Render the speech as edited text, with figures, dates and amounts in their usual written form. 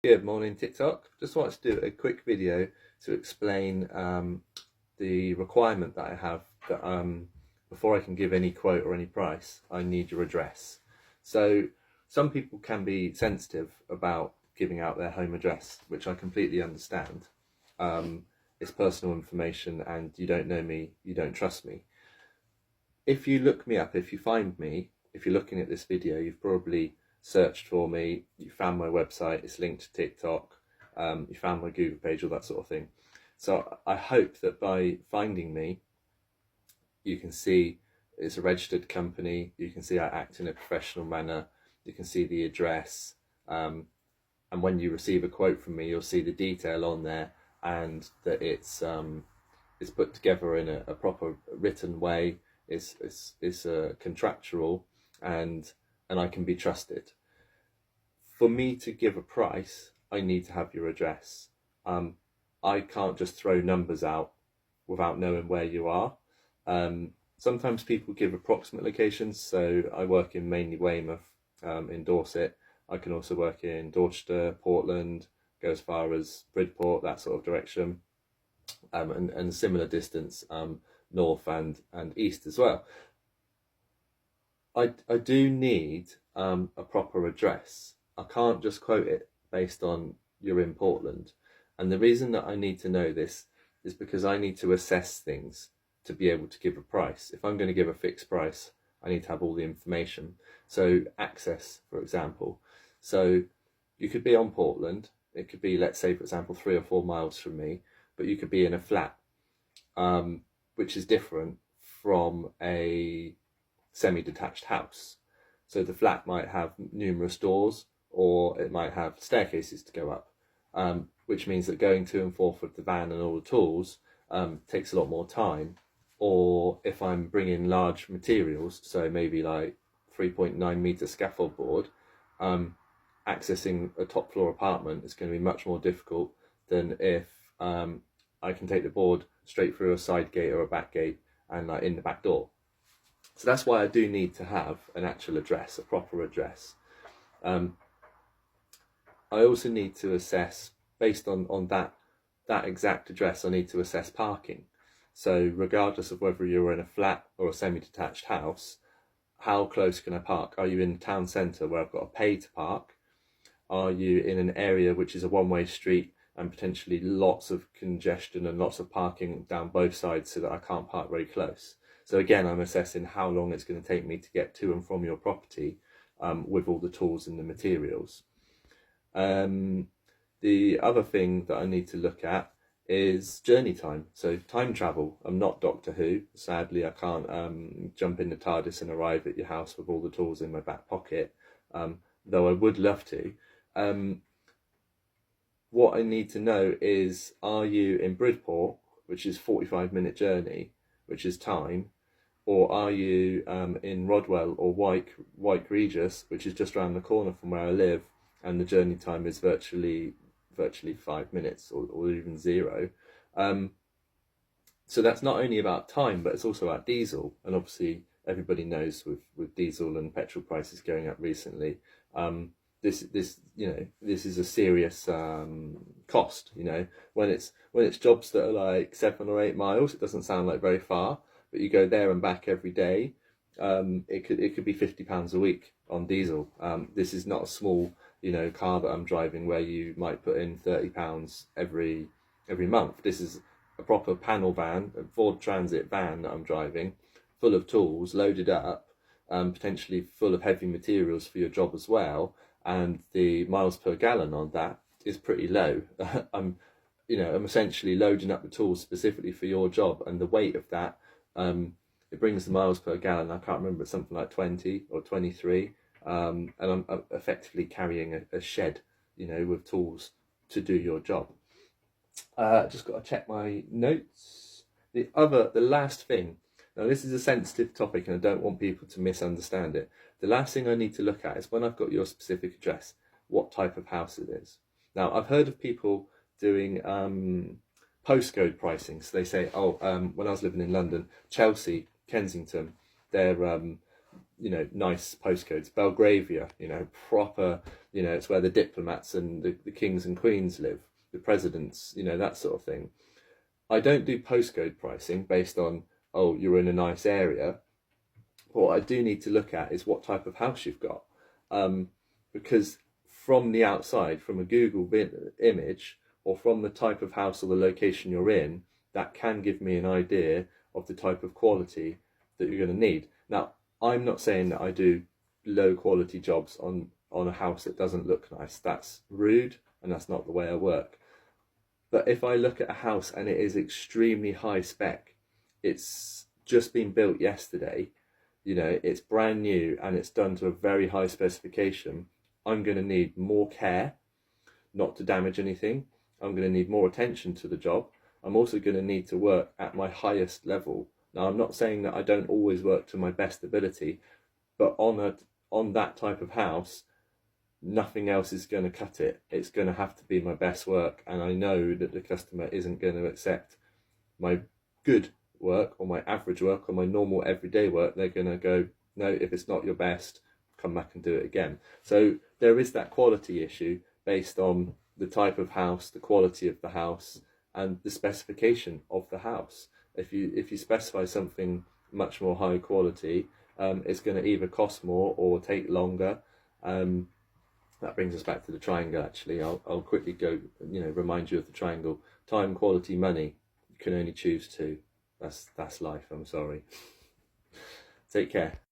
Good morning, TikTok. Just wanted to do a quick video to explain the requirement that I have that before I can give any quote or any price, I need your address. So some people can be sensitive about giving out their home address, which I completely understand. It's personal information and you don't know me, you don't trust me. If you look me up, if you find me, if you're looking at this video, you've probably searched for me, you found my website, it's linked to TikTok, you found my Google page, all that sort of thing. So I hope that by finding me, you can see it's a registered company, you can see I act in a professional manner, you can see the address, and when you receive a quote from me, you'll see the detail on there and that it's put together in a proper written way. It's contractual and I can be trusted. For me to give a price, I need to have your address. I can't just throw numbers out without knowing where you are. Sometimes people give approximate locations, so I work in mainly Weymouth, in Dorset. I can also work in Dorchester, Portland, go as far as Bridport, that sort of direction, and similar distance, north and east as well. I do need a proper address. I can't just quote it based on you're in Portland. And the reason that I need to know this is because I need to assess things to be able to give a price. If I'm going to give a fixed price, I need to have all the information. So access, for example. So you could be on Portland. It could be, let's say, for example, 3 or 4 miles from me, but you could be in a flat, which is different from a semi-detached house. So the flat might have numerous doors, or it might have staircases to go up, which means that going to and forth with the van and all the tools takes a lot more time. Or if I'm bringing large materials, so maybe like 3.9 meter scaffold board, accessing a top floor apartment is going to be much more difficult than if I can take the board straight through a side gate or a back gate and like in the back door. So that's why I do need to have an actual address, a proper address. I also need to assess, based on that exact address, I need to assess parking. So regardless of whether you're in a flat or a semi-detached house, how close can I park? Are you in the town centre where I've got to pay to park? Are you in an area which is a one-way street and potentially lots of congestion and lots of parking down both sides so that I can't park very close? So again, I'm assessing how long it's going to take me to get to and from your property with all the tools and the materials. The other thing that I need to look at is journey time. So time travel. I'm not Doctor Who. Sadly, I can't jump in the TARDIS and arrive at your house with all the tools in my back pocket, though I would love to. What I need to know is, are you in Bridport, which is 45-minute journey, which is time, or are you in Rodwell or Wyke Regis, which is just around the corner from where I live, and the journey time is virtually 5 minutes or even zero. So that's not only about time, but it's also about diesel. And obviously everybody knows with diesel and petrol prices going up recently, this is a serious cost. When it's jobs that are like 7 or 8 miles, it doesn't sound like very far, but you go there and back every day, it could be £50 a week on diesel. This is not a small car that I'm driving where you might put in £30 every month. This is a proper panel van, a Ford Transit van that I'm driving, full of tools, loaded up, potentially full of heavy materials for your job as well. And the miles per gallon on that is pretty low. I'm essentially loading up the tools specifically for your job, and the weight of that, it brings the miles per gallon, I can't remember, it's something like 20 or 23. And I'm effectively carrying a shed, with tools to do your job. Just got to check my notes. The last thing, now this is a sensitive topic and I don't want people to misunderstand it. The last thing I need to look at is, when I've got your specific address, what type of house it is. Now, I've heard of people doing postcode pricing. So they say, when I was living in London, Chelsea, Kensington, they're you know, nice postcodes. Belgravia, you know, proper, you know, it's where the diplomats and the kings and queens live, the presidents, you know, that sort of thing. I don't do postcode pricing based on, oh, you're in a nice area. What I do need to look at is what type of house you've got. Because from the outside, from a Google image, or from the type of house or the location you're in, that can give me an idea of the type of quality that you're going to need. Now, I'm not saying that I do low quality jobs on a house that doesn't look nice. That's rude, and that's not the way I work. But if I look at a house and it is extremely high spec, it's just been built yesterday, you know, it's brand new and it's done to a very high specification, I'm going to need more care not to damage anything. I'm going to need more attention to the job. I'm also going to need to work at my highest level. Now, I'm not saying that I don't always work to my best ability, but on that type of house, nothing else is going to cut it. It's going to have to be my best work, and I know that the customer isn't going to accept my good work or my average work or my normal everyday work. They're going to go, no, if it's not your best, come back and do it again. So there is that quality issue based on the type of house, the quality of the house, and the specification of the house. If you specify something much more high quality, it's going to either cost more or take longer. That brings us back to the triangle. Actually, I'll quickly go, you know, remind you of the triangle. Time, quality, money. You can only choose two. That's life. I'm sorry. Take care.